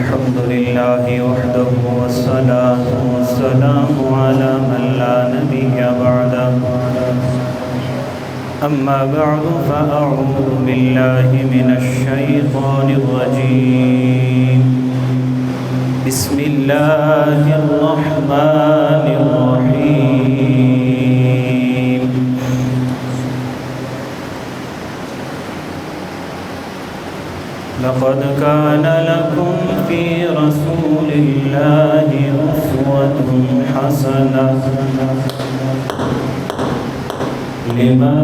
الحمد لله وحده والصلاة والسلام على من لا نبي بعده أما بعد فأعوذ بالله من الشيطان الرجيم بسم الله الرحمن الرحيم لقد كان لكم في رسول الله أسوة حسنة لمن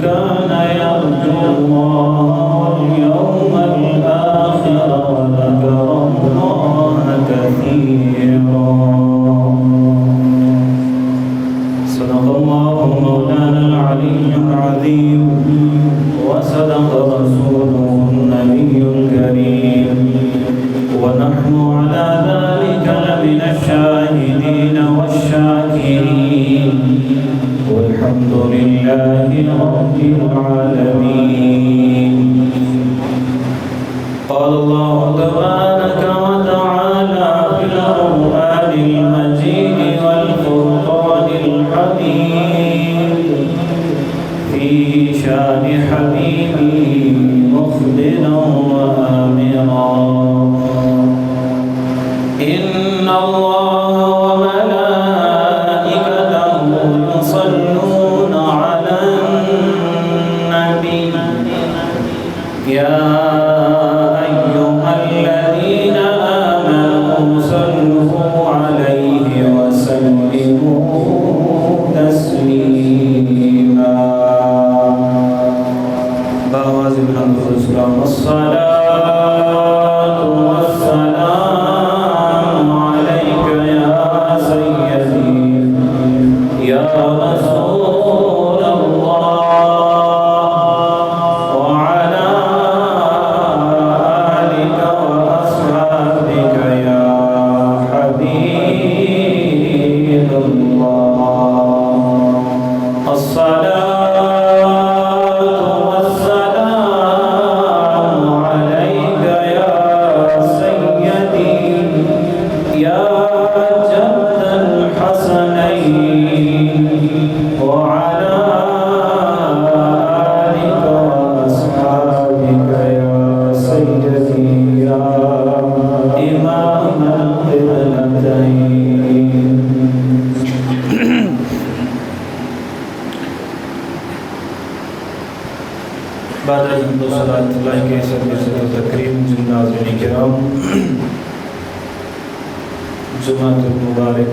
كان يرجو الله واليوم الآخر وذكر الله كثيرا صدق الله مولانا العلي العظيم وصدق رسوله النبي الكريم ونحن على ذلك لمن الشاهدين والشاكرين والحمد لله رب العالمين. قال الله تبارك وتعالى في القرآن المجيد والفرقان الحميد في شان حبيبه مخبرا وآمرا إن الله وملائكته يصلون على النبي يا أيها الذين آمنوا صلوا عليه وسلموا تسليما. بآواز بلند السلام الصلاة والسلام عليك يا سيدي يا رسول الله وعلى آلك وأصحابك يا حبيب الله. الصلاة والسلام عليك يا سيدي يا جد الحسنين وعلى آلك وأصحابك يا سيدي يا إمام القبلتين. بعد الحمد صلاة اللہ کے سب عزت و تکریم ناظرین کرام، جمعۃ المبارک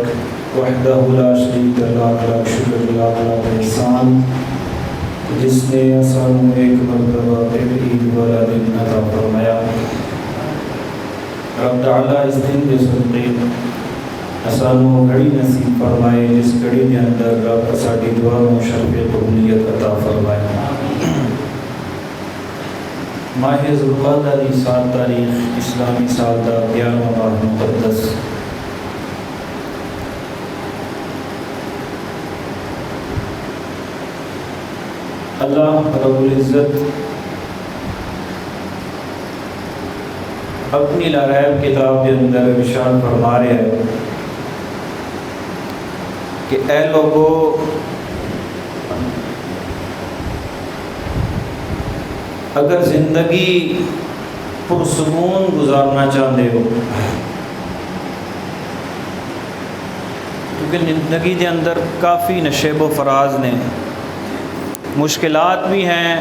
وحدہ لا شریک لاکھ لاکھ شکر لاکھ لاکھ احسان جس نے آسانوں ایک مرتبہ پھر عید والا دن عطا فرمایا. رب تعالیٰ اس دن کے صدقے آسانوں گھڑی نصیب فرمائے جس گھڑی کے اندر رب ساڈی دعا و شرف قبولیت عطا فرمائے. ماہ ذوالقعدہ دی 7 تاریخ اسلامی سال دا 11واں ماہ مقدس. اللہ رب العزت اپنی لاریب کتاب کے اندر ارشاد فرما رہے ہیں کہ اے لوگو اگر زندگی پرسکون گزارنا چاہتے ہو، کیونکہ زندگی کے اندر کافی نشیب و فراز نے، مشکلات بھی ہیں،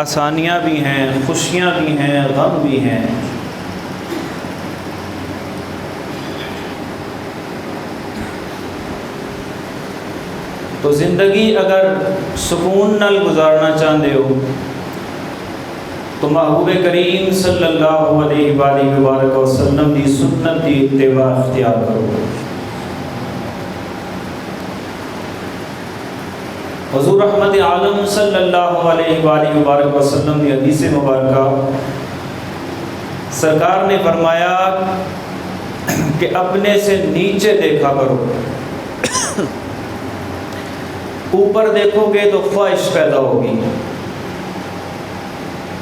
آسانیاں بھی ہیں، خوشیاں بھی ہیں، غم بھی ہیں. تو زندگی اگر سکون نال گزارنا چاہتے ہو تو محبوب کریم صلی اللہ علیہ وآلہ وبارک وسلم دی سنت دی اتباع اختیار کرو. حضور رحمت عالم صلی اللہ علیہ وآلہ وبارک وسلم دی حدیث مبارکہ سرکار نے فرمایا کہ اپنے سے نیچے دیکھا کرو، اوپر دیکھو گے تو خواہش پیدا ہوگی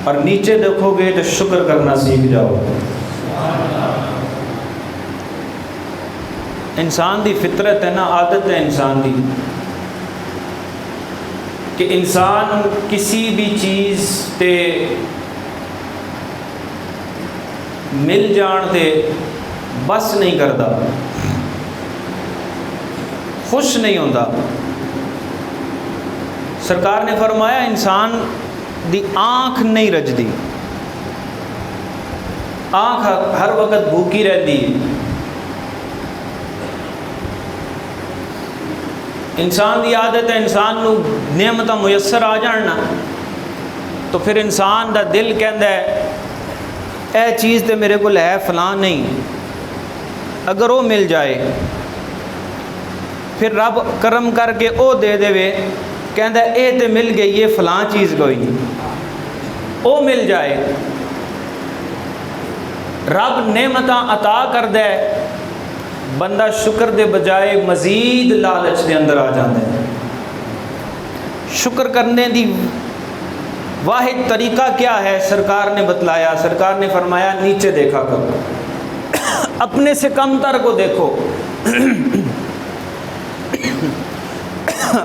اور نیچے دیکھو گے تو شکر کرنا سیکھ جاؤ. انسان دی فطرت ہے نا، عادت ہے انسان دی کہ انسان کسی بھی چیز تے مل جان تے بس نہیں کرتا، خوش نہیں ہوتا۔ سرکار نے فرمایا انسان دی آنکھ نہیں رجدی، آنکھ ہر وقت بھوکی رہتی ہے۔ انسان دی عادت ہے انسان نو نعمت میسر آ جاننا تو پھر انسان دا دل کہندا ہے اے چیز تے میرے کو ہے فلاں نہیں، اگر وہ مل جائے پھر رب کرم کر کے او دے دے وے، کہندا ہے اے تے مل گئی یہ فلاں چیز کوئی نہیں، او مل جائے، رب نعمتاں عطا کر دے، بندہ شکر دے بجائے مزید لالچ دے اندر آ جاتا ہے۔ شکر کرنے دی واحد طریقہ کیا ہے؟ سرکار نے بتلایا، سرکار نے فرمایا نیچے دیکھا کرو، اپنے سے کم تر کو دیکھو،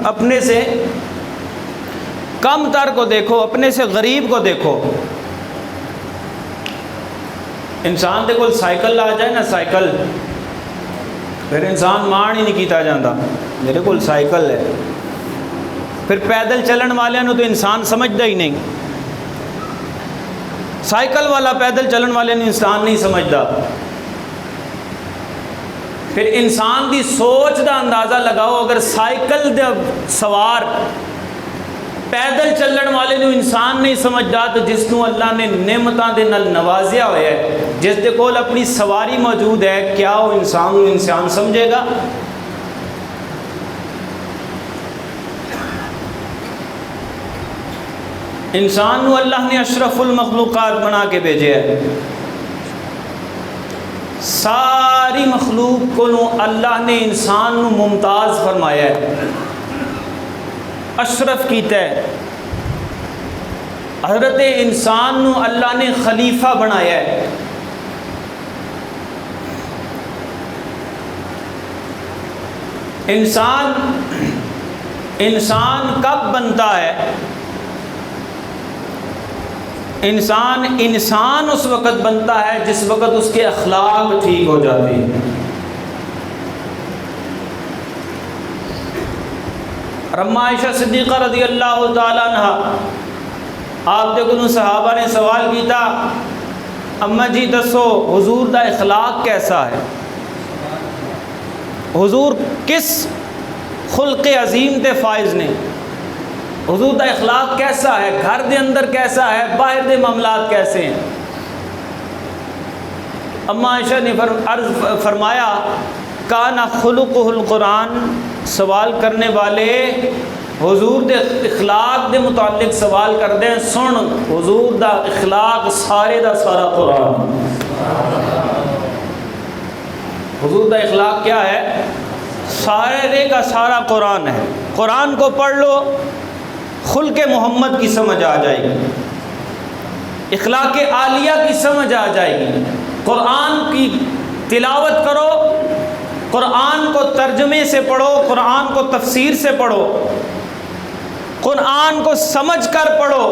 اپنے سے کم تر کو دیکھو، اپنے سے غریب کو دیکھو۔ انسان دے کول سائیکل آ جائے نا، سائیکل، پھر انسان مان ہی نہیں کیتا جاتا میرے کول سائیکل ہے، پھر پیدل چلن والے نو تو انسان سمجھدا ہی نہیں، سائیکل والا پیدل چلن والے نو انسان نہیں سمجھدا۔ پھر انسان دی سوچ دا اندازہ لگاؤ، اگر سائیکل دے سوار پیدل چلن والے نو انسان نہیں سمجھدا تو جس نو اللہ نے نعمتاں دے نال نوازیا ہوا ہے، جس دے کول اپنی سواری موجود ہے، کیا وہ انسان سمجھے گا؟ انسان نو اللہ نے اشرف المخلوقات بنا کے بھیجے ہے، ساری مخلوق کو اللہ نے انسان نو ممتاز فرمایا ہے، اشرف کیتا ہے۔ حضرت انسان نو اللہ نے خلیفہ بنایا ہے۔ انسان کب بنتا ہے؟ انسان اس وقت بنتا ہے جس وقت اس کے اخلاق ٹھیک ہو جاتے ہیں۔ اما عائشہ صدیقہ رضی اللہ تعالیٰ عنہ، آپ دیکھو صحابہ نے سوال کیتا، اما جی دسو حضور دا اخلاق کیسا ہے، حضور کس خلق عظیم تے فائز نے، حضور دا اخلاق کیسا ہے، گھر دے اندر کیسا ہے، باہر دے معاملات کیسے ہیں؟ اما عائشہ نے فرمایا کانا خلقہ القرآن، سوال کرنے والے حضور دے اخلاق دے متعلق سوال کر دیں، سن حضور دا اخلاق سارے دا سارا قرآن۔ حضور دا اخلاق کیا ہے؟ سارے کا سارا قرآن ہے۔ قرآن کو پڑھ لو، خلق محمد کی سمجھ آ جائے گی، اخلاق عالیہ کی سمجھ آ جائے گی۔ قرآن کی تلاوت کرو، قرآن کو ترجمے سے پڑھو، قرآن کو تفسیر سے پڑھو، قرآن کو سمجھ کر پڑھو،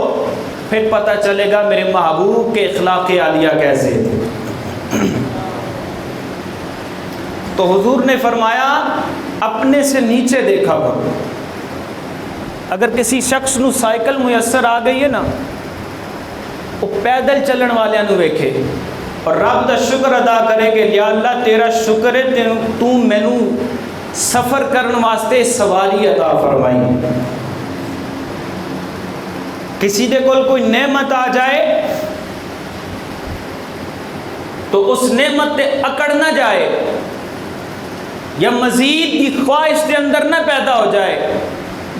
پھر پتہ چلے گا میرے محبوب کے اخلاق عالیہ کیسے تھے۔ تو حضور نے فرمایا اپنے سے نیچے دیکھا کرو۔ اگر کسی شخص نو سائیکل میسر آ گئی ہے نا، وہ پیدل چلن والے نو ویکھے اور رب دا شکر ادا کرے کہ یا اللہ تیرا شکر ہے تو مینو سفر کرن واسطے سواری عطا فرمائی۔ کسی دے کول کوئی نعمت آ جائے تو اس نعمت تے اکڑ نہ جائے یا مزید کی خواہش کے اندر نہ پیدا ہو جائے،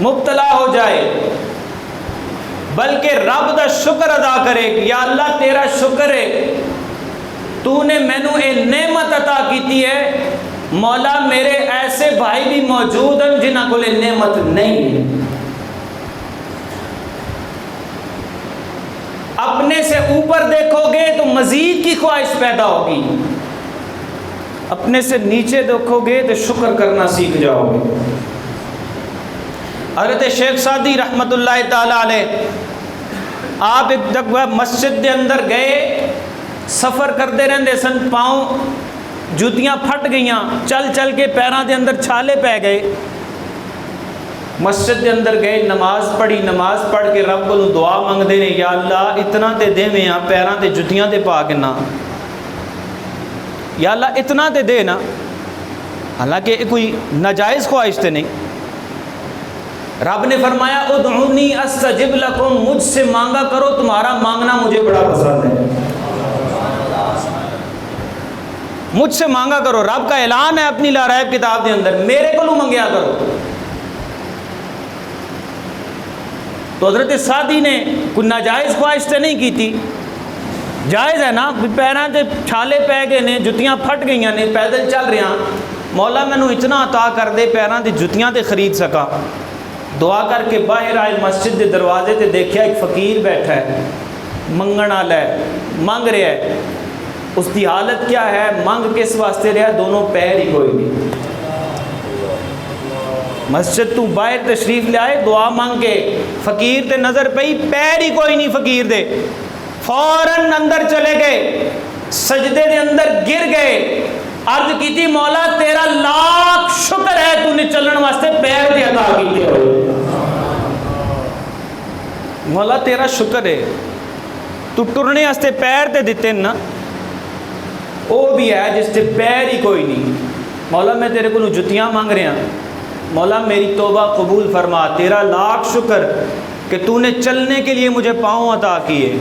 مبتلا ہو جائے، بلکہ رب دا شکر ادا کرے کہ یا اللہ تیرا شکر ہے تو نے مینو اے نعمت عطا کیتی ہے، مولا میرے ایسے بھائی بھی موجود ہیں جنہاں کو لے نعمت نہیں ہے۔ اپنے سے اوپر دیکھو گے تو مزید کی خواہش پیدا ہوگی. اپنے سے نیچے دیکھو گے تو شکر کرنا سیکھ جاؤ گے. حضرت شیخ سعدی رحمۃ اللہ تعالی علیہ آپ ایک دفعہ مسجد کے اندر گئے, سفر کرتے رہتے سن, پاؤں جوتیاں پھٹ گئیاں, چل چل کے پیراں دے اندر چھالے پے گئے. مسجد کے اندر گئے, نماز پڑھی, نماز پڑھ کے رب کو دعا منگتے ہیں, یا اللہ اتنا تے دے میں پیراں تے جوتیاں تے پا کے نہ, یا اللہ اتنا تے دے نا. حالانکہ کوئی ناجائز خواہش تے نہیں. رب نے فرمایا ادعونی استجب لکم, مجھ سے مانگا کرو, تمہارا مانگنا مجھے بڑا پسند ہے. مجھ سے مانگا کرو, رب کا اعلان ہے اپنی لارائب کتاب کے اندر, میرے کو منگیا کرو. تو حضرت سعدی نے کوئی ناجائز خواہش تے نہیں کی تھی. جائز ہے نا, پیراں تے چھالے پے گئے نے, جتیاں پھٹ گئیاں نے, پیدل چل رہا, مولا مینو اتنا عطا کر دے پیراں تے جتیاں تے خرید سکا. دعا کر کے باہر آئے, مسجد کے دروازے تے دیکھا ایک فقیر بیٹھا ہے, منگن والا ہے, مانگ رہا ہے. اس کی حالت کیا ہے, منگ کس واسطے رہا, دونوں پیر ہی کوئی نہیں. مسجد تو باہر تشریف لے آئے, دعا مانگ کے, فقیر تے نظر پئی, پیر ہی کوئی نہیں فقیر دے. فوراً اندر چلے گئے, سجدے دے اندر گر گئے, عرض کی تھی مولا تیرا لاکھ شکر ہے تو نے چلن واسطے پیر دے عطا کیتے ہوئے. مولا تیرا شکر ہے تو ٹرنے واسطے پیر تے دیتے نا. وہ بھی ہے جس سے پیر ہی کوئی نہیں. مولا میں تیرے کو جتیاں مانگ رہا, مولا میری توبہ قبول فرما, تیرا لاکھ شکر کہ تو نے چلنے کے لیے مجھے پاؤں عطا کیے.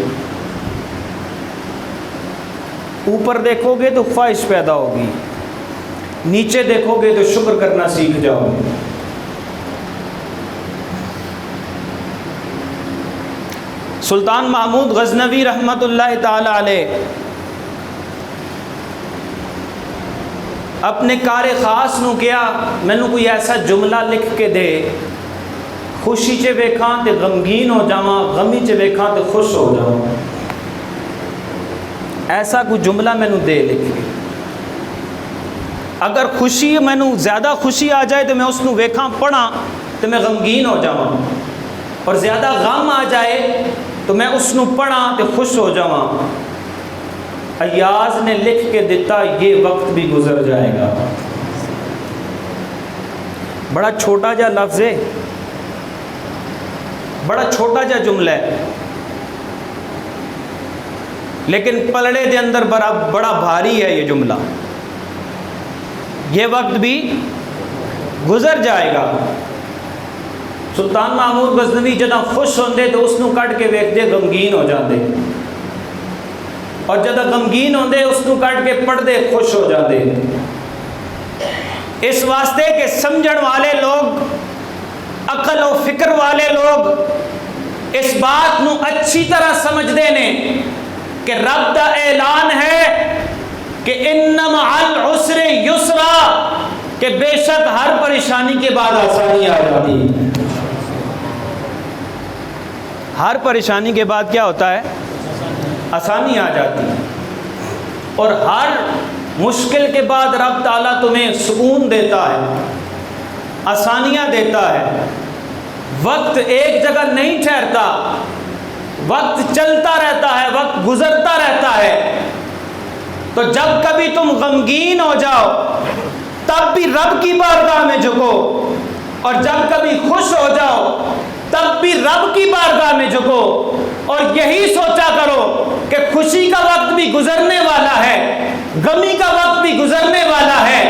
اوپر دیکھو گے تو خواہش پیدا ہوگی, نیچے دیکھو گے تو شکر کرنا سیکھ جاؤ گے. سلطان محمود غزنوی رحمۃ اللہ تعالی علیہ اپنے کار خاص نو کیا, مینو کوئی ایسا جملہ لکھ کے دے, خوشی چ ویکھاں تے غمگین ہو جاواں, غمی چ ویکھاں تے خوش ہو جاواں. ایسا کوئی جملہ مینو دے لکھ کے. اگر خوشی مینو زیادہ خوشی آ جائے تو میں اس نو ویکھاں پڑھاں تو میں غمگین ہو جاواں, اور زیادہ غم آ جائے تو میں اس نو پڑھاں تو خوش ہو جاواں. ایاز نے لکھ کے دیتا, یہ وقت بھی گزر جائے گا. بڑا چھوٹا جا لفظ ہے, بڑا چھوٹا جا جملہ ہے, لیکن پلڑے دے اندر بڑا بھاری ہے یہ جملہ. یہ وقت بھی گزر جائے گا. سلطان محمود غزنوی جدہ خوش ہوندے تو اس نو کٹ کے ویکھدے غمگین ہو جاندے, اور جدہ غمگین ہوندے اس نو کٹ کے پڑھدے خوش ہو جاندے. اس واسطے کہ سمجھن والے لوگ, عقل و فکر والے لوگ اس بات نو اچھی طرح سمجھدے نے کہ رب دا اعلان ہے کہ ان مع العسر یسرا, کہ بے شک ہر پریشانی کے بعد آسانی آ جاتی ہے. ہر پریشانی کے بعد کیا ہوتا ہے, آسانی آ جاتی ہے. اور ہر مشکل کے بعد رب تعالیٰ تمہیں سکون دیتا ہے, آسانیاں دیتا ہے. وقت ایک جگہ نہیں ٹھہرتا, وقت چلتا رہتا ہے, وقت گزرتا رہتا ہے. تو جب کبھی تم غمگین ہو جاؤ تب بھی رب کی بارگاہ میں جھکو, اور جب کبھی خوش ہو جاؤ تب بھی رب کی بارگاہ میں جھکو. اور یہی سوچا کرو کہ خوشی کا وقت بھی گزرنے والا ہے, غمی کا وقت بھی گزرنے والا ہے.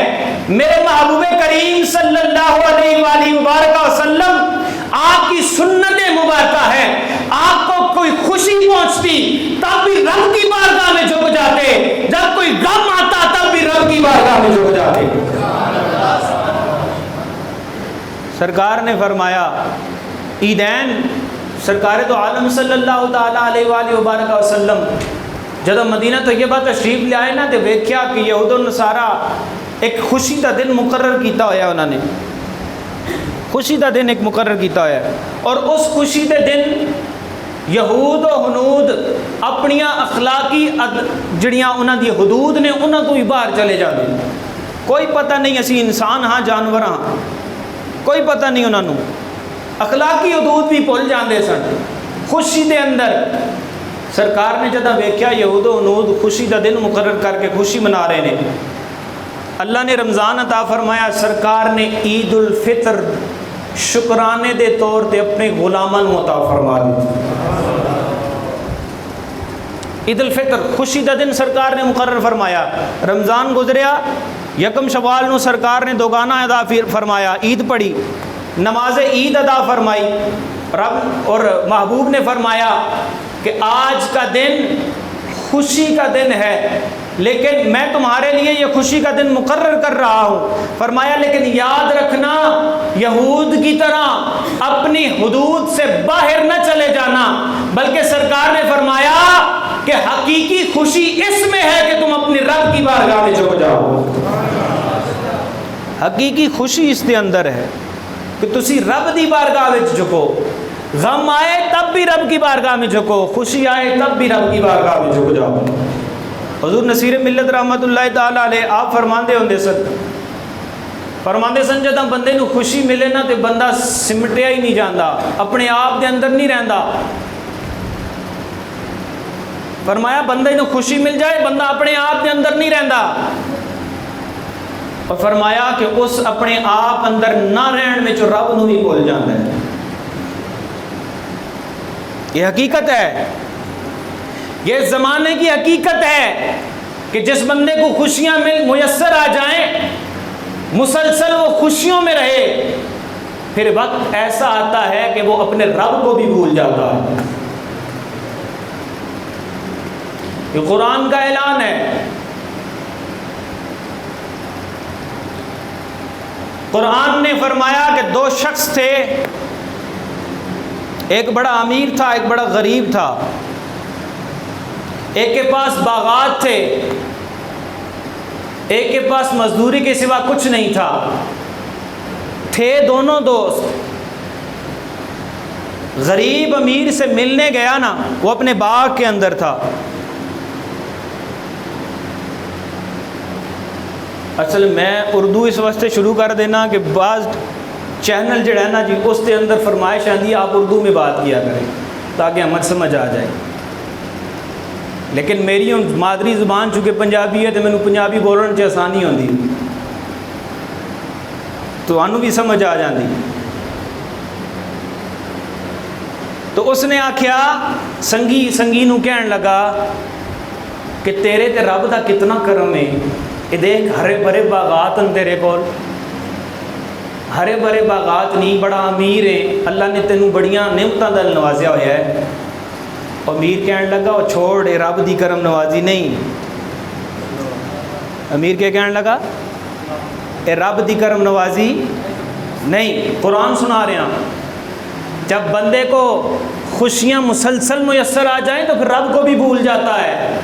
میرے محبوب کریم صلی اللہ علیہ وآلہ وبارک وسلم, آپ کی سنت مبارکہ ہے, آپ کو کوئی خوشی پہنچتی تب بھی رب کی بارگاہ میں جھک جاتے, جب کوئی غم آتا تب بھی رب کی بارگاہ میں جھک جاتے. سرکار نے فرمایا عیدین, سرکار تو عالم صلی اللہ تعالیٰ علیہ وآلہ وبارک وسلم جب مدینہ طیبہ تشریف لے آئے نا تو ویکھیا کہ یہود و نصارا ایک خوشی کا دن مقرر کیتا ہوا, انہوں نے خوشی کا دن ایک مقرر کیتا ہوا, اور اس خوشی کے دن یہود و ہنود اپنی اخلاقی جڑیاں انہاں دی حدود نے انہاں تو ہی باہر چلے جاندے، کوئی پتہ نہیں اسی انسان ہاں جانور ہاں، کوئی پتہ نہیں انہاں نوں، اخلاقی حدود بھی بھول جاندے سن۔ خوشی دے اندر سرکار نے جدہ ویکھیا یہود و ہنود خوشی دا دن مقرر کر کے خوشی منا رہے نے، اللہ نے رمضان عطا فرمایا، سرکار نے عید الفطر شکرانے دے طور تے اپنے غلاماں نوں عطا فرما دی۔ عید الفطر خوشی دا دن سرکار نے مقرر فرمایا، رمضان گزریا، یکم شوال نو سرکار نے دوگانہ ادا فرمایا، عید پڑھی، نماز عید ادا فرمائی، رب اور محبوب نے فرمایا کہ آج کا دن خوشی کا دن ہے، لیکن میں تمہارے لیے یہ خوشی کا دن مقرر کر رہا ہوں۔ فرمایا لیکن یاد رکھنا یہود کی طرح اپنی حدود سے باہر نہ چلے جانا، بلکہ سرکار نے فرمایا کہ حقیقی خوشی اس میں ہے کہ تم اپنی رب کی بارگاہ میں جھک جاؤ۔ حقیقی خوشی اس کے اندر ہے کہ تسی رب دی بارگاہ میں جھکو، غم آئے تب بھی رب کی بارگاہ میں جھکو، خوشی آئے تب بھی رب کی بارگاہ میں جھک جاؤ۔ حضور نصیر ملت رحمت اللہ تعالیٰ علیہ آپ فرماندے سن جدہ بندے نو خوشی ملے نا تے بندہ سمٹیا ہی نہیں جاندا، اپنے آپ دے اندر نہیں رہندا۔ فرمایا بندے نو خوشی مل جائے بندہ اپنے آپ دے اندر نہیں رہندا، اور فرمایا کہ اس اپنے آپ اندر نہ رہن میں جو رب نو بھی بھول جاندا ہے۔ یہ حقیقت ہے، یہ زمانے کی حقیقت ہے کہ جس بندے کو خوشیاں میسر آ جائیں مسلسل وہ خوشیوں میں رہے، پھر وقت ایسا آتا ہے کہ وہ اپنے رب کو بھی بھول جاتا ہے۔ یہ قرآن کا اعلان ہے، قرآن نے فرمایا کہ دو شخص تھے، ایک بڑا امیر تھا ایک بڑا غریب تھا، ایک کے پاس باغات تھے ایک کے پاس مزدوری کے سوا کچھ نہیں تھا، تھے دونوں دوست۔ غریب امیر سے ملنے گیا نا، وہ اپنے باغ کے اندر تھا۔ اصل میں اردو اس واسطے شروع کر دینا کہ بعض چینل جڑا ہے نا جی اس کے اندر فرمائش آندی آپ اردو میں بات کیا کریں تاکہ ہمیں سمجھ آ جائے، لیکن میری مادری زبان چونکہ پنجابی ہے تو میں پنجابی بولنے سے آسانی ہوتی، تو انہوں بھی سمجھ آ جاتی۔ تو اس نے آکھیا سنگی نو کہن لگا کہ تیرے تے رب دا کتنا کرم ہے، یہ دیکھ ہرے بھرے باغات ہیں تیرے کول، ہرے بھرے باغات نہیں، بڑا امیر ہے، اللہ نے تینوں بڑیاں نعمتاں نال نوازیا ہوا ہے۔ امیر کہنے لگا وہ چھوڑ، اے رب دی کرم نوازی نہیں۔ امیر کیا کہنے لگا؟ اے رب دی کرم نوازی نہیں۔ قرآن سنا رہے ہیں، جب بندے کو خوشیاں مسلسل میسر آ جائیں تو پھر رب کو بھی بھول جاتا ہے۔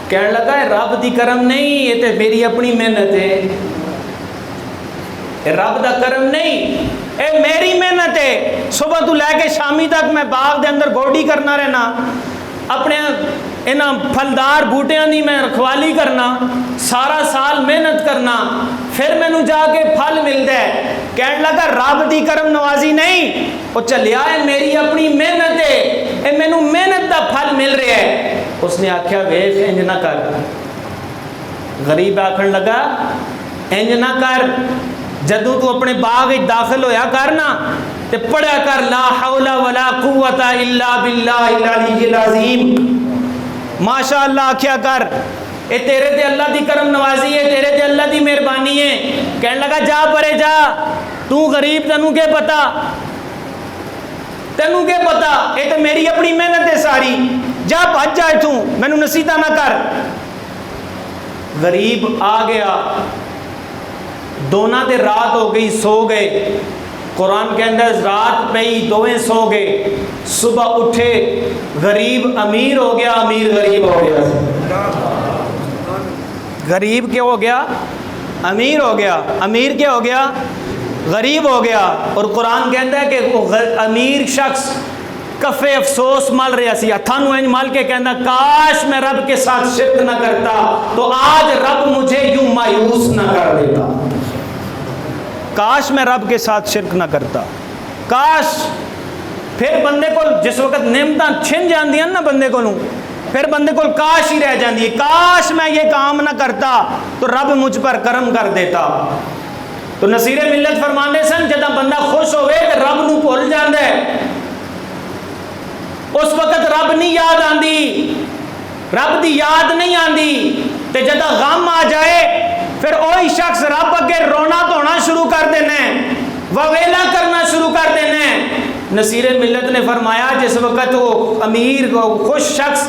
کہنے لگا اے رب دی کرم نہیں، یہ تے میری اپنی محنت ہے، اے رب دا کرم نہیں، اے میری محنت ہے۔ صبح تو لے کے شامی تک میں باغ دے اندر گوڈی کرنا رہنا، اپنے انہاں پھلدار بوٹیاں دی میں رکھوالی کرنا، سارا سال محنت کرنا، پھر مینوں جا کے پھل ملتا ہے۔ کہنے لگا رب دی کرم نوازی نہیں، وہ چلیا ہے میری اپنی محنت ہے، اے مینوں محنت دا پھل مل رہا ہے۔ اس نے آکھیا ویکھ انج نہ کر، غریب آکھن لگا انج نہ کر، جدوں تو اپنے باغ داخل ہویا کرنا تے پڑھیا کر لا حول ولا قوت الا باللہ العلی العظیم، ماشاء اللہ آکھیا کر، اے تیرے تے اللہ دی کرم نوازی ہے، تیرے تے اللہ دی مہربانی ہے۔ کہنے لگا جا پرے جا، تو غریب تینوں کے پتا، تینوں کے پتا، اے تے میری اپنی محنت ہے ساری، جا بھج جائے تو مینوں نصیحتاں نہ کر۔ غریب آ گیا، دونوں تے رات ہو گئی، سو گئے۔ قرآن کے اندر رات پئی دوویں سو گئے، صبح اٹھے غریب امیر ہو گیا، امیر غریب ہو گیا۔ غریب کیا ہو گیا؟ امیر ہو گیا۔ امیر کیا ہو گیا؟ غریب ہو گیا اور قرآن کہتا ہے کہ وہ امیر شخص کفے افسوس مل رہا سی ہتھانو انج مل کے کہنا کاش میں رب کے ساتھ شرک نہ کرتا تو آج رب مجھے یوں مایوس نہ کر دیتا. کاش میں رب کے ساتھ شرک نہ کرتا. کاش پھر بندے کو جس وقت نعمتاں چھن جاندیاں نا بندے کو پھر بندے کو کاش ہی رہ جاندی ہے. کاش میں یہ کام نہ کرتا تو رب مجھ پر کرم کر دیتا. تو نصیر ملت فرماندے سن جدہ بندہ خوش ہوئے تو رب نو بھول جاندا ہے. اس وقت رب نہیں یاد آندی, رب دی یاد نہیں آندی. تے جدہ غم آ جائے پھر وہی شخص رب اگے رونا دھونا شروع کر دینا, وویلا کرنا شروع کر دینا. نصیر ملت نے فرمایا جس وقت وہ امیر خوش شخص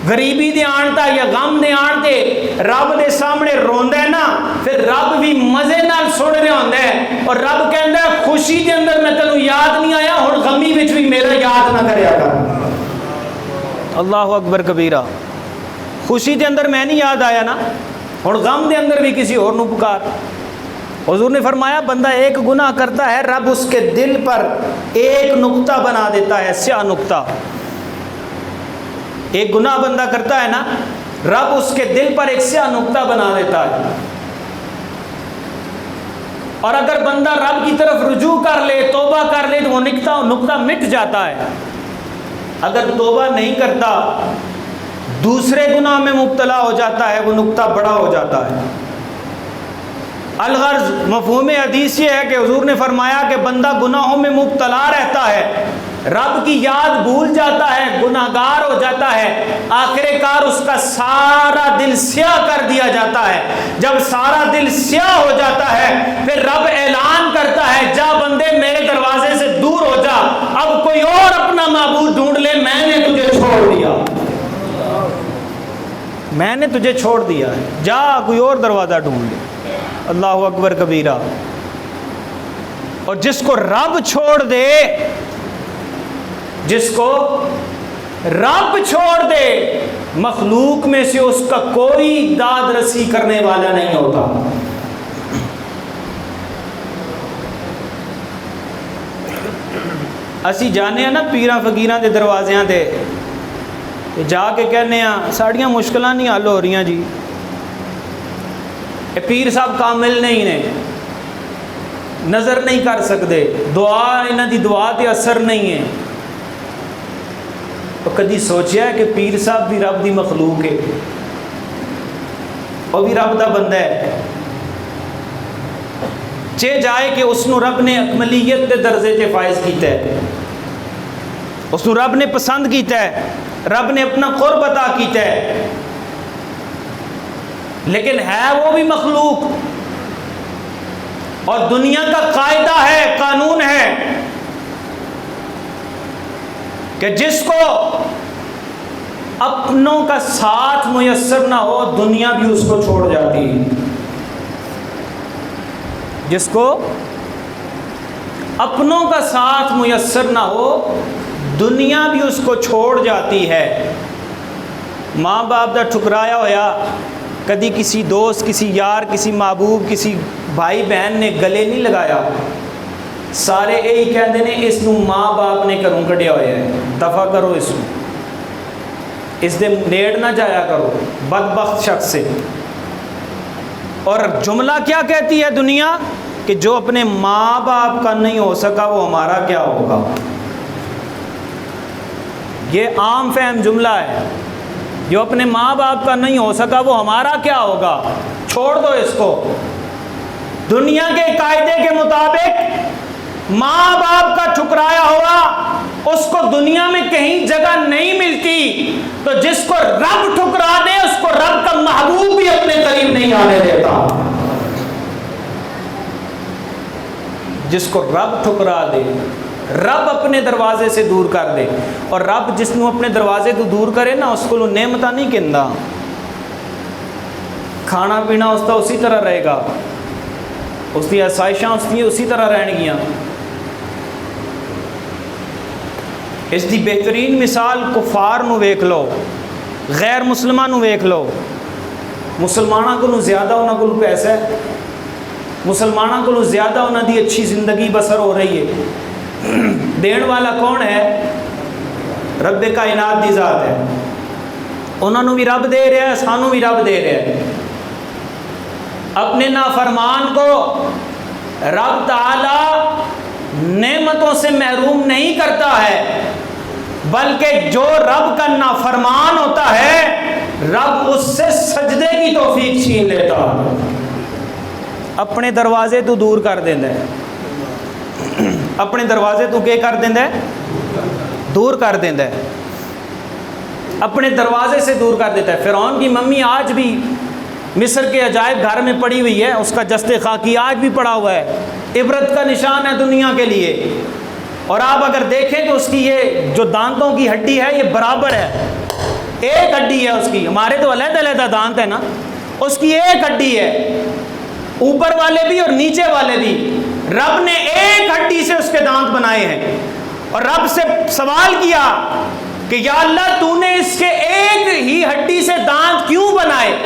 غریبی دے آنتا یا غم دے آنتے رب دے سامنے روندا ہے نا, پھر رب بھی مزے نال سن رہا ہوندا ہے اور رب کہندا ہے خوشی دے اندر میں تینوں یاد نہیں آیا, ہن غمی وچ بھی میرا یاد نہ کریا کر. اللہ اکبر کبیرہ. خوشی دے اندر میں نہیں یاد آیا نا, ہن غم دے اندر بھی کسی اور نو پکار. حضور نے فرمایا بندہ ایک گناہ کرتا ہے رب اس کے دل پر ایک نقطہ بنا دیتا ہے, سیاہ نقطہ. ایک گناہ بندہ کرتا ہے نا رب اس کے دل پر ایک سیاہ نقطہ بنا دیتا ہے. اور اگر بندہ رب کی طرف رجوع کر لے, توبہ کر لے تو وہ نقطہ مٹ جاتا ہے. اگر توبہ نہیں کرتا دوسرے گناہ میں مبتلا ہو جاتا ہے وہ نقطہ بڑا ہو جاتا ہے. الغرض مفہوم حدیث یہ ہے کہ حضور نے فرمایا کہ بندہ گناہوں میں مبتلا رہتا ہے, رب کی یاد بھول جاتا ہے, گناہگار ہو جاتا ہے, آخر کار اس کا سارا دل سیاہ کر دیا جاتا ہے. جب سارا دل سیاہ ہو جاتا ہے پھر رب اعلان کرتا ہے جا بندے میرے دروازے سے دور ہو جا, اب کوئی اور اپنا معبود ڈھونڈ لے, میں نے تجھے چھوڑ دیا, میں نے تجھے چھوڑ دیا ہے, جا کوئی اور دروازہ ڈھونڈ لے. اللہ اکبر کبیرہ. اور جس کو رب چھوڑ دے, جس کو رب چھوڑ دے مخلوق میں سے اس کا کوئی داد رسی کرنے والا نہیں ہوتا. اسی جانے ہیں نا پیراں فقیراں دے دروازیاں تے جا کے کہنے ہیں ساڑیاں مشکلاں نہیں حل ہو رہی جی, پیر صاحب کامل نہیں نے, نظر نہیں کر سکتے, دعا انہاں دی دعا تے اثر نہیں ہے. تو کدی سوچیا ہے کہ پیر صاحب بھی رب دی مخلوق ہے, وہ بھی رب دا بندہ ہے. چے جائے کہ اس نو رب نے اکملیت دے درجے تے فائز کیتا ہے, اس نو رب نے پسند کیتا ہے, رب نے اپنا قرب عطا کیتا ہے, لیکن ہے وہ بھی مخلوق. اور دنیا کا قاعدہ ہے, قانون ہے کہ جس کو اپنوں کا ساتھ میسر نہ ہو دنیا بھی اس کو چھوڑ جاتی ہے. جس کو اپنوں کا ساتھ میسر نہ ہو دنیا بھی اس کو چھوڑ جاتی ہے. ماں باپ دا ٹھکرایا ہویا کدی کسی دوست, کسی یار, کسی محبوب, کسی بھائی بہن نے گلے نہیں لگایا, سارے یہی کہتے ہیں اس نو ماں باپ نے گھروں کڈیا ہوا ہے, دفع کرو اس نو, اس دے نیڑ نہ جایا کرو, بدبخت شخص سے. اور جملہ کیا کہتی ہے دنیا کہ جو اپنے ماں باپ کا نہیں ہو سکا وہ ہمارا کیا ہوگا. یہ عام فہم جملہ ہے, جو اپنے ماں باپ کا نہیں ہو سکا وہ ہمارا کیا ہوگا. چھوڑ دو اس کو. دنیا کے قاعدے کے مطابق ماں باپ کا ٹھکرایا ہوا اس کو دنیا میں کہیں جگہ نہیں ملتی, تو جس کو رب ٹھکرا دے اس کو رب کا محبوب بھی اپنے قریب نہیں آنے دیتا. جس کو رب ٹھکرا دے, رب اپنے دروازے سے دور کر دے, اور رب جس کو اپنے دروازے تو دور کرے نا اس کو نعمتاں نہیں کہندا, کھانا پینا اس کا اسی طرح رہے گا, اس کی آسائشاں اس کی اسی طرح رہن گیاں. اس دی بہترین مثال کفار نو ویکھ لو, غیر مسلمان نو ویکھ لو. مسلمانوں کو زیادہ انہاں کو پیسہ ہے, مسلمانوں کو زیادہ انہوں دی اچھی زندگی بسر ہو رہی ہے. دین والا کون ہے؟ رب کائنات دی ذات ہے. انہوں نے بھی رب دے رہا ہے, سانوں بھی رب دے رہا ہے. اپنے نافرمان کو رب تعالی نعمتوں سے محروم نہیں کرتا ہے, بلکہ جو رب کا نافرمان ہوتا ہے رب اس سے سجدے کی توفیق چھین لیتا ہے, اپنے دروازے تو دور کر دیتا ہے. اپنے دروازے تو کیا کر دیتا ہے؟ دور کر دیتا ہے, اپنے دروازے سے دور کر دیتا ہے. فرعون کی ممی آج بھی مصر کے عجائب گھر میں پڑی ہوئی ہے, اس کا جسد خاکی آج بھی پڑا ہوا ہے, عبرت کا نشان ہے دنیا کے لیے. اور آپ اگر دیکھیں تو اس کی یہ جو دانتوں کی ہڈی ہے یہ برابر ہے, ایک ہڈی ہے اس کی. ہمارے تو علیحدہ علیحدہ دانت ہے نا, اس کی ایک ہڈی ہے, اوپر والے بھی اور نیچے والے بھی. رب نے ایک ہڈی سے اس کے دانت بنائے ہیں, اور رب سے سوال کیا کہ یا اللہ تو نے اس کے ایک ہی ہڈی سے دانت کیوں بنائے,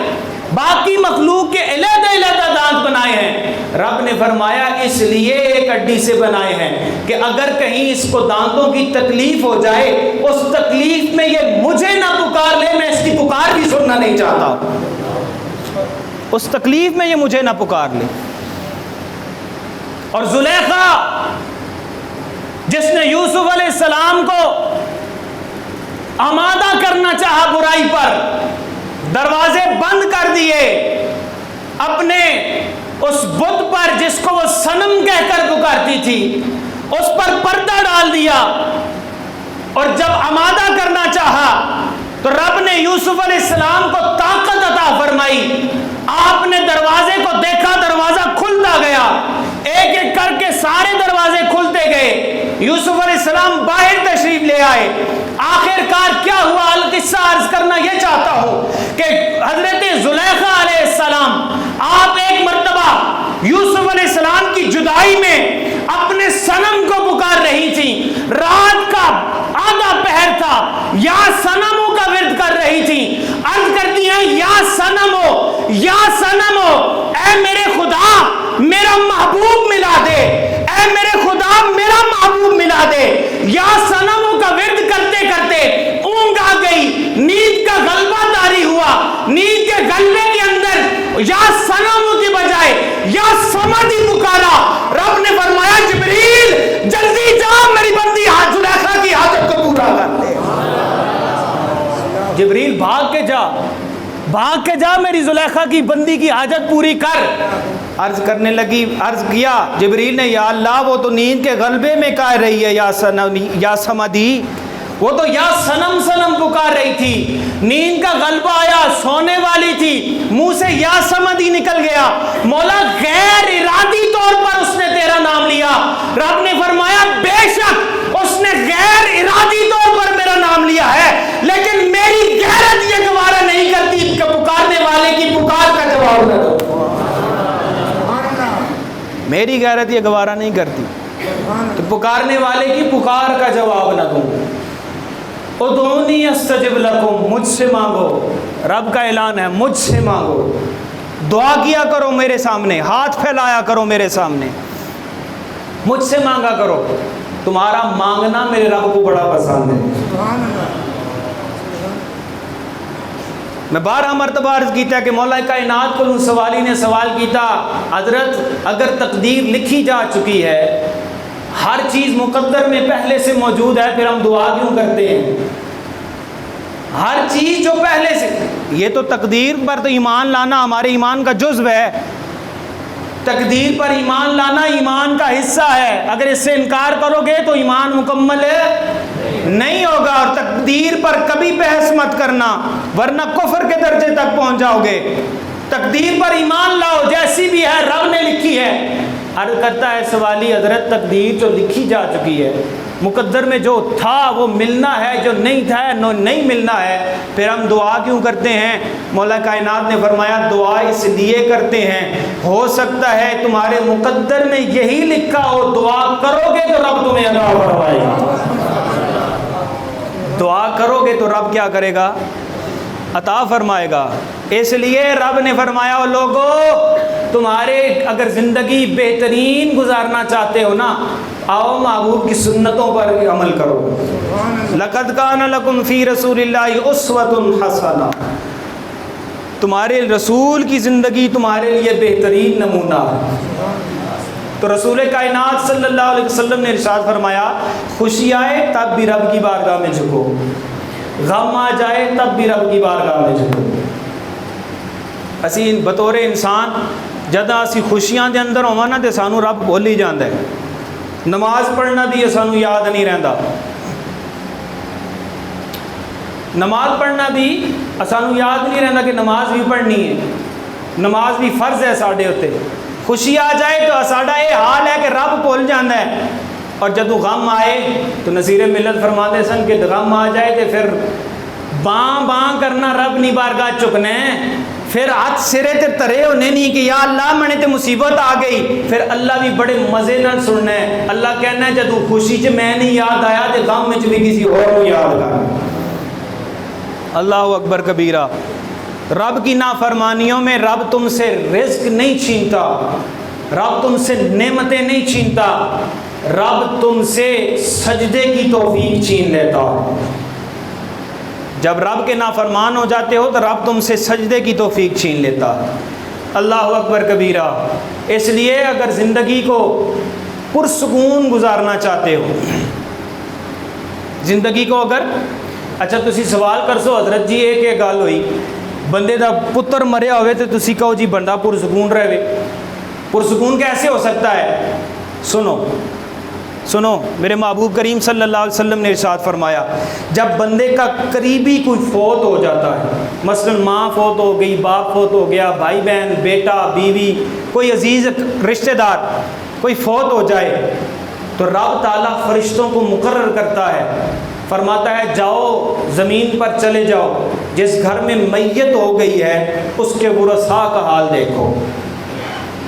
باقی مخلوق کے علیحدہ علیحدہ دانت بنائے ہیں؟ رب نے فرمایا اس لیے ایک ہڈی سے بنائے ہیں کہ اگر کہیں اس کو دانتوں کی تکلیف ہو جائے, اس تکلیف میں یہ مجھے نہ پکار لے, میں اس کی پکار بھی سننا نہیں چاہتا, اس تکلیف میں یہ مجھے نہ پکار لے. اور زلیخا جس نے یوسف علیہ السلام کو آمادہ کرنا چاہا برائی پر, دروازے بند کر دیے, اپنے اس بت پر جس کو وہ صنم کہہ کر پکارتی تھی اس پر پردہ ڈال دیا, اور جب آمادہ کرنا چاہا تو رب نے یوسف علیہ السلام کو طاقت عطا فرمائی. آپ نے دروازے کو دیکھا, دروازہ کھلتا گیا, ایک ایک کر کے سارے دروازے کھلتے گئے. یوسف علیہ السلام باہر تشریف لے آئے. آخر کار کیا ہوا القصہ عرض کرنا یہ چاہتا ہوں کہ حضرت زلیخا علیہ السلام آپ ایک مرتبہ یوسف علیہ السلام کی جدائی میں اپنے صنم کو پکار رہی تھی, رات کا آدھا پہر تھا, یا صنموں کا ورد کر رہی تھی. عرض کرتی ہیں یا صنمو, یا صنمو, اے میرے خدا میرا محبوب ملا دے, اے میرے خدا میرا محبوب ملا دے. یا صنموں کا ورد کرتے کرتے اونگ آ گئی, نیند کا غلبہ طاری ہوا, نیند کے غلبے کے اندر یا صنموں کی بجائے یا صمد ہی پکارا. رب نے فرمایا جبریل جلدی جا, میری بندی زلیخا کی حاجت کو پورا کر دے. جبریل بھاگ کے جا میری زلیخا کی بندی کی حاجت پوری کر. عرض کرنے لگی, عرض کیا جبریل نے, یا اللہ وہ تو نیند کے غلبے میں کہہ رہی ہے یا صمدی, وہ تو یا صنم صنم پکار رہی تھی, نیند کا غلبہ آیا, سونے والی تھی, منہ سے یا صمدی نکل گیا. مولا غیر ارادی طور پر اس نے تیرا نام لیا. رب نے فرمایا بے شک اس نے غیر ارادی طور پر میرا نام لیا ہے, لیکن میری غیرت یہ گوارا نہیں کرتی کہ پکارنے والے کی پکار کا جواب نہ دو. میری غیرت یہ گوارا نہیں کرتی کہ پکارنے والے کی پکار کا جواب نہ دوں. ادعونی استجب لکم, مجھ سے مانگو. رب کا اعلان ہے مجھ سے مانگو, دعا کیا کرو میرے سامنے, ہاتھ پھیلایا کرو میرے سامنے, مجھ سے مانگا کرو. تمہارا مانگنا میرے رب کو بڑا پسند ہے. میں 12 مرتبہ عرض کیتا کہ مولا کائنات کو سوالی نے سوال کیتا, حضرت اگر تقدیر لکھی جا چکی ہے, ہر چیز مقدر میں پہلے سے موجود ہے, پھر ہم دعا کیوں کرتے ہیں؟ ہر چیز جو پہلے سے, یہ تو تقدیر پر تو ایمان لانا ہمارے ایمان کا جزو ہے. تقدیر پر ایمان لانا ایمان کا حصہ ہے. اگر اس سے انکار کرو گے تو ایمان مکمل نہیں ہوگا. اور تقدیر پر کبھی بحث مت کرنا ورنہ کفر کے درجے تک پہنچ جاؤ گے. تقدیر پر ایمان لاؤ, جیسی بھی ہے رب نے لکھی ہے. عرض کرتا ہے سوالی, حضرت تقدیر جو لکھی جا چکی ہے, مقدر میں جو تھا وہ ملنا ہے, جو نہیں تھا نہیں ملنا ہے, پھر ہم دعا کیوں کرتے ہیں؟ مولا کائنات نے فرمایا دعا اس لیے کرتے ہیں, ہو سکتا ہے تمہارے مقدر میں یہی لکھا ہو, دعا کرو گے تو رب تمہیں عطا فرمائے گا. دعا کرو گے تو رب کیا کرے گا؟ عطا فرمائے گا۔ اس لیے رب نے فرمایا او لوگو تمہارے اگر زندگی بہترین گزارنا چاہتے ہو نا، آؤ محبوب کی سنتوں پر عمل کرو۔ لقد کان لکم فی رسول اللہ اسوۃ حسنہ، تمہارے رسول کی زندگی تمہارے لیے بہترین نمونہ ہے۔ تو رسول کائنات صلی اللہ علیہ وسلم نے ارشاد فرمایا خوشی آئے تب بھی رب کی بارگاہ میں جھکو، غم آ جائے تب بھی رب کی بارگاہ میں جھکو۔ اسی بطور انسان جداں اسی خوشیاں دے اندر ہوواں نا تے سانو رب بھول ہی جاندا ہے، نماز پڑھنا بھی سانو یاد نہیں رہندا، نماز پڑھنا بھی سانو یاد نہیں رہندا کہ نماز بھی پڑھنی ہے، نماز بھی فرض ہے ساڈے اتے۔ خوشی آ جائے تو ساڈا یہ حال ہے کہ رب بھول جاندا ہے، اور جدوں غم آئے تو نصیر ملت فرماتے سن کہ غم آ جائے تو پھر باں باں کرنا رب نہیں بارگاہ چکنا ہے، پھر ہاتھ سرے تے ترے ہونے نہیں کہ یا اللہ منے تے مصیبت آ گئی، پھر اللہ بھی بڑے مزے نال سننا ہے۔ اللہ کہنا ہے جدوں خوشی چ میں نہیں یاد آیا تے غم وچ بھی کسی اور کو یاد کر۔ اللہ اکبر کبیرہ۔ رب کی نافرمانیوں میں رب تم سے رزق نہیں چھینتا، رب تم سے نعمتیں نہیں چھینتا، رب تم سے سجدے کی توفیق چھین لیتا ہے۔ جب رب کے نافرمان ہو جاتے ہو تو رب تم سے سجدے کی توفیق چھین لیتا ہے۔ اللہ اکبر کبیرہ۔ اس لیے اگر زندگی کو پرسکون گزارنا چاہتے ہو، زندگی کو اگر اچھا تسی سوال کر سو حضرت جی ایک گل ہوئی بندے دا پتر مریا ہوئے تو تسی کہو جی بندہ پرسکون رہے، پرسکون کیسے ہو سکتا ہے؟ سنو میرے محبوب کریم صلی اللہ علیہ وسلم نے ارشاد فرمایا جب بندے کا قریبی کوئی فوت ہو جاتا ہے، مثلا ماں فوت ہو گئی، باپ فوت ہو گیا، بھائی بہن، بیٹا، بیوی، کوئی عزیز رشتہ دار کوئی فوت ہو جائے تو رب تعالیٰ فرشتوں کو مقرر کرتا ہے، فرماتا ہے جاؤ زمین پر چلے جاؤ، جس گھر میں میت ہو گئی ہے اس کے ورثاء کا حال دیکھو۔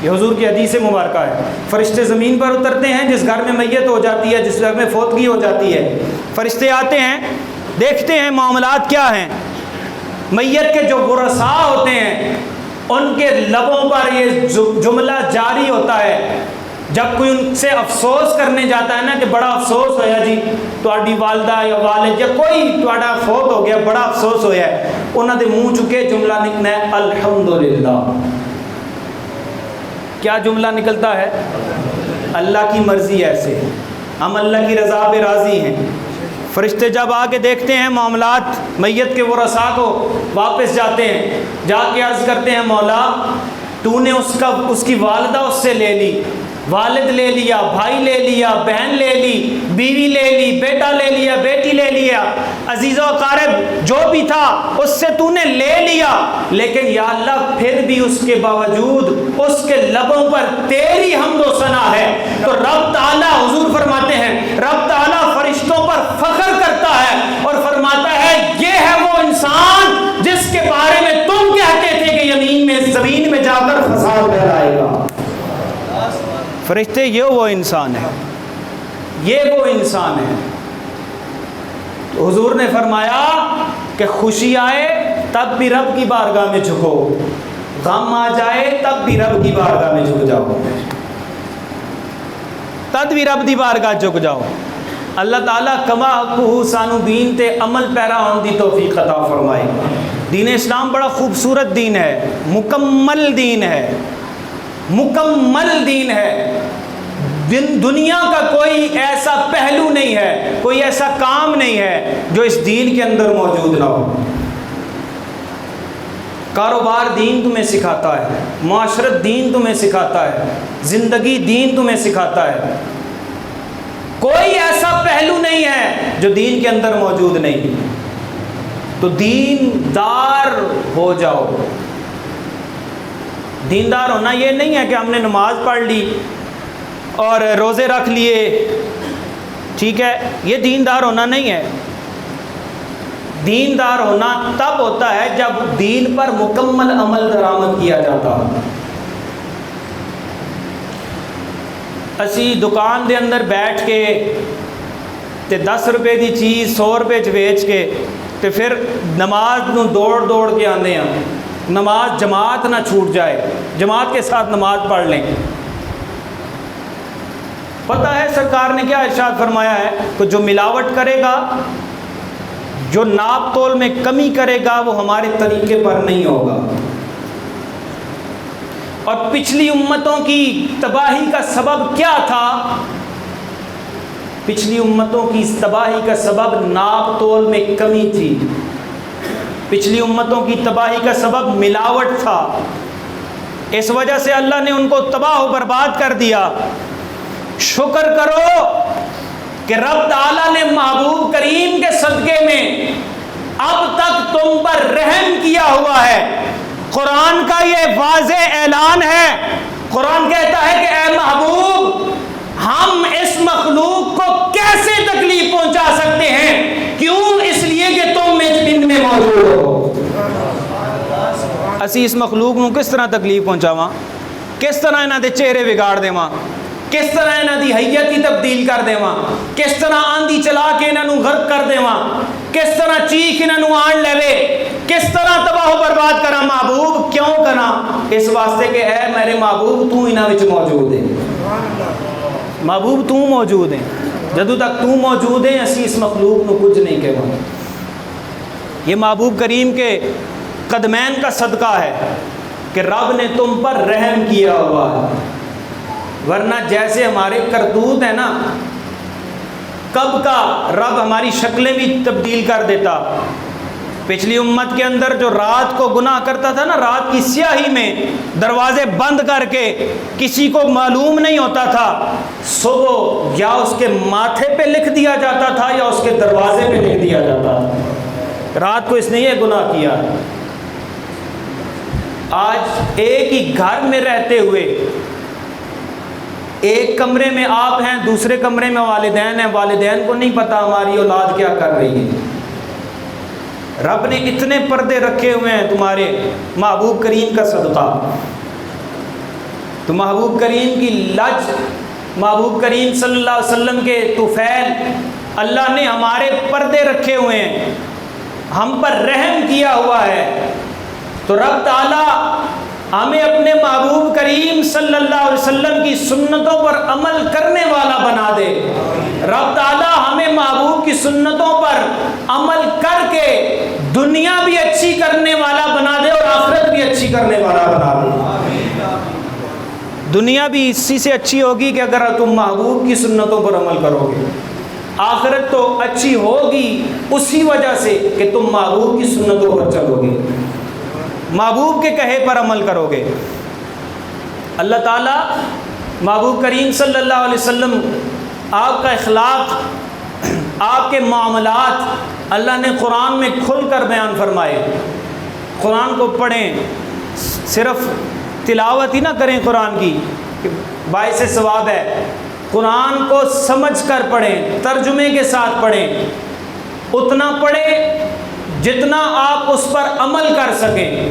یہ حضور کی حدیث مبارکہ ہے۔ فرشتے زمین پر اترتے ہیں جس گھر میں میت ہو جاتی ہے، جس گھر میں فوتگی ہو جاتی ہے، فرشتے آتے ہیں دیکھتے ہیں معاملات کیا ہیں۔ میت کے جو ورثاء ہوتے ہیں ان کے لبوں پر یہ جملہ جاری ہوتا ہے، جب کوئی ان سے افسوس کرنے جاتا ہے نا کہ بڑا افسوس ہویا جی تہاڈی والدہ یا والد یا کوئی تہاڈا فوت ہو گیا، بڑا افسوس ہویا ہے، انہاں دے منہ چکے جملہ نکلنا ہے الحمدللہ۔ کیا جملہ نکلتا ہے؟ اللہ کی مرضی ایسے، ہم اللہ کی رضا پہ راضی ہیں۔ فرشتے جب آ کے دیکھتے ہیں معاملات میت کے ورثاء کو، واپس جاتے ہیں، جا کے عرض کرتے ہیں مولا تو نے اس کی والدہ اس سے لے لی، والد لے لیا، بھائی لے لیا، بہن لے لی، بیوی لے لی، بیٹا لے لیا، بیٹی لے لیا، عزیز و اقارب جو بھی تھا اس سے تو نے لے لیا، لیکن یا اللہ پھر بھی اس کے باوجود اس کے لبوں پر تیری حمد و ثنا ہے۔ تو رب تعالیٰ حضور فرماتے ہیں رب تعالیٰ فرشتوں پر فخر کرتا ہے اور فرماتا ہے یہ ہے وہ انسان جس کے بارے میں تم کہتے تھے کہ زمین میں جا کر فساد پھیلائے گا۔ فرشتے یہ وہ انسان ہے، یہ وہ انسان ہے۔ تو حضور نے فرمایا کہ خوشی آئے تب بھی رب کی بارگاہ میں جھکو، غم آ جائے تب بھی رب کی بارگاہ میں جھک جاؤ، تب بھی رب دی بارگاہ جھک جاؤ۔ اللہ تعالیٰ کما حقہ سانو دین تے عمل پیرا ہون دی توفیق عطا فرمائے۔ دین اسلام بڑا خوبصورت دین ہے، مکمل دین ہے، مکمل دین ہے۔ دنیا کا کوئی ایسا پہلو نہیں ہے، کوئی ایسا کام نہیں ہے جو اس دین کے اندر موجود نہ ہو۔ کاروبار دین تمہیں سکھاتا ہے، معاشرت دین تمہیں سکھاتا ہے، زندگی دین تمہیں سکھاتا ہے۔ کوئی ایسا پہلو نہیں ہے جو دین کے اندر موجود نہیں۔ تو دیندار ہو جاؤ۔ دیندار ہونا یہ نہیں ہے کہ ہم نے نماز پڑھ لی اور روزے رکھ لیے، ٹھیک ہے، یہ دیندار ہونا نہیں ہے۔ دیندار ہونا تب ہوتا ہے جب دین پر مکمل عمل درآمد کیا جاتا ہے۔ اسی دکان دے اندر بیٹھ کے تے 10 روپے دی چیز 100 روپے چ ویچ کے تو پھر نماز نو دوڑ کے آنے ہیں، نماز جماعت نہ چھوٹ جائے، جماعت کے ساتھ نماز پڑھ لیں۔ پتہ ہے سرکار نے کیا ارشاد فرمایا ہے کہ جو ملاوٹ کرے گا، جو ناپ تول میں کمی کرے گا، وہ ہمارے طریقے پر نہیں ہوگا۔ اور پچھلی امتوں کی تباہی کا سبب کیا تھا؟ پچھلی امتوں کی تباہی کا سبب ناپ تول میں کمی تھی، پچھلی امتوں کی تباہی کا سبب ملاوٹ تھا۔ اس وجہ سے اللہ نے ان کو تباہ و برباد کر دیا۔ شکر کرو کہ رب تعالیٰ نے محبوب کریم کے صدقے میں اب تک تم پر رحم کیا ہوا ہے۔ قرآن کا یہ واضح اعلان ہے، قرآن کہتا ہے کہ اے محبوب، ہم اس مخلوق کو کیسے تکلیف پہنچا سکتے ہیں؟ کیوں؟ اس لیے کہ تم ان میں موجود ہو۔ اسی اس مخلوق کو کس طرح تکلیف پہنچاواں؟ کس طرح انہاں دے چہرے بگاڑ دیواں؟ کس طرح انہاں دی حیت ہی تبدیل کر دیواں؟ کس طرح آندھی چلا کے انہاں نوں غرق کر دیواں؟ کس طرح چیخ انہاں نوں آن لے؟ کس طرح تباہ و برباد کراں؟ محبوب کیوں کراں؟ اس واسطے کہ اے میرے محبوب تو انہاں وچ موجود ہے۔ محبوب تو موجود ہے، جدوں تک تو موجود ہے اسی اس مخلوق نو کچھ نہیں کہواں۔ یہ محبوب کریم کے قدمین کا صدقہ ہے کہ رب نے تم پر رحم کیا ہوا ہے، ورنہ جیسے ہمارے کرتوت ہیں نا، کب کا رب ہماری شکلیں بھی تبدیل کر دیتا۔ پچھلی امت کے اندر جو رات کو گناہ کرتا تھا نا، رات کی سیاہی میں دروازے بند کر کے کسی کو معلوم نہیں ہوتا تھا، صبح یا اس کے ماتھے پہ لکھ دیا جاتا تھا یا اس کے دروازے پہ لکھ دیا جاتا تھا رات کو اس نے یہ گناہ کیا۔ آج ایک ہی گھر میں رہتے ہوئے، ایک کمرے میں آپ ہیں، دوسرے کمرے میں والدین ہیں، والدین کو نہیں پتا ہماری اولاد کیا کر رہی ہے۔ رب نے اتنے پردے رکھے ہوئے ہیں تمہارے محبوب کریم کا صدقہ۔ تو محبوب کریم کی لج، محبوب کریم صلی اللہ علیہ وسلم کے طفیل، اللہ نے ہمارے پردے رکھے ہوئے ہیں، ہم پر رحم کیا ہوا ہے۔ تو رب تعالیٰ ہمیں اپنے محبوب کریم صلی اللہ علیہ وسلم کی سنتوں پر عمل کرنے والا بنا دے۔ رب تعالیٰ ہمیں محبوب کی سنتوں پر عمل کر کے دنیا بھی اچھی کرنے والا بنا دے اور آخرت بھی اچھی کرنے والا بنا دے۔ دنیا بھی اسی سے اچھی ہوگی کہ اگر تم محبوب کی سنتوں پر عمل کرو گے، آخرت تو اچھی ہوگی اسی وجہ سے کہ تم محبوب کی سنتوں پر چلو گے، محبوب کے کہے پر عمل کرو گے۔ اللہ تعالیٰ محبوب کریم صلی اللہ علیہ وسلم، آپ کا اخلاق، آپ کے معاملات اللہ نے قرآن میں کھل کر بیان فرمائے۔ قرآن کو پڑھیں، صرف تلاوت ہی نہ کریں قرآن کی کہ باعث ثواب ہے، قرآن کو سمجھ کر پڑھیں، ترجمے کے ساتھ پڑھیں، اتنا پڑھیں جتنا آپ اس پر عمل کر سکیں۔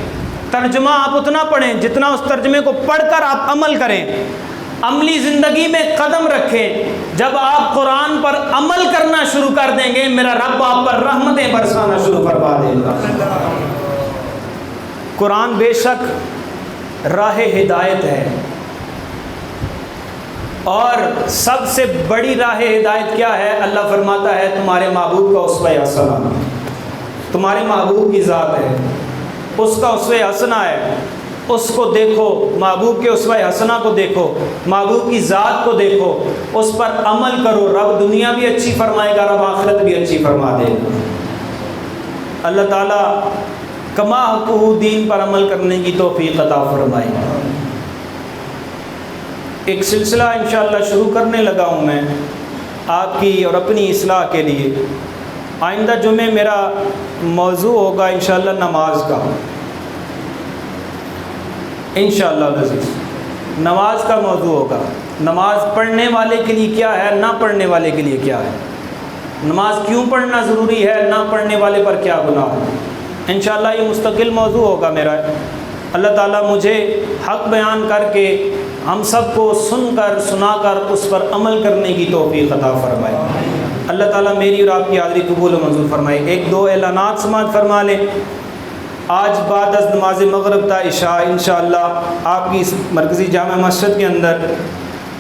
ترجمہ آپ اتنا پڑھیں جتنا اس ترجمے کو پڑھ کر آپ عمل کریں، عملی زندگی میں قدم رکھیں۔ جب آپ قرآن پر عمل کرنا شروع کر دیں گے، میرا رب آپ پر رحمتیں برسانا شروع فرما دے گا۔ قرآن بے شک راہ ہدایت ہے، اور سب سے بڑی راہ ہدایت کیا ہے؟ اللہ فرماتا ہے تمہارے محبوب کا اسوہ حسنہ، تمہارے محبوب کی ذات ہے، اس کا اسوہ حسنہ ہے، اس کو دیکھو، محبوب کے اسوہ حسنہ کو دیکھو، محبوب کی ذات کو دیکھو، اس پر عمل کرو۔ رب دنیا بھی اچھی فرمائے گا، رب آخرت بھی اچھی فرما دے گا۔ اللہ تعالیٰ کما حقہ دین پر عمل کرنے کی توفیق عطا فرمائے۔ ایک سلسلہ انشاءاللہ شروع کرنے لگا ہوں میں آپ کی اور اپنی اصلاح کے لیے۔ آئندہ جمعے میرا موضوع ہوگا انشاءاللہ نماز کا، انشاءاللہ العزیز نماز کا موضوع ہوگا۔ نماز پڑھنے والے کے لیے کیا ہے، نہ پڑھنے والے کے لیے کیا ہے، نماز کیوں پڑھنا ضروری ہے، نہ پڑھنے والے پر کیا گناہ ہے۔ انشاءاللہ یہ مستقل موضوع ہوگا میرا۔ اللہ تعالیٰ مجھے حق بیان کر کے ہم سب کو سن کر سنا کر اس پر عمل کرنے کی توفیق عطا فرمائے۔ اللہ تعالیٰ میری اور آپ کی حاضری قبول و منظور فرمائے۔ ایک دو اعلانات سماعت فرما لیں۔ آج بعد از نماز مغرب تا عشاء انشاءاللہ آپ کی اس مرکزی جامع مسجد کے اندر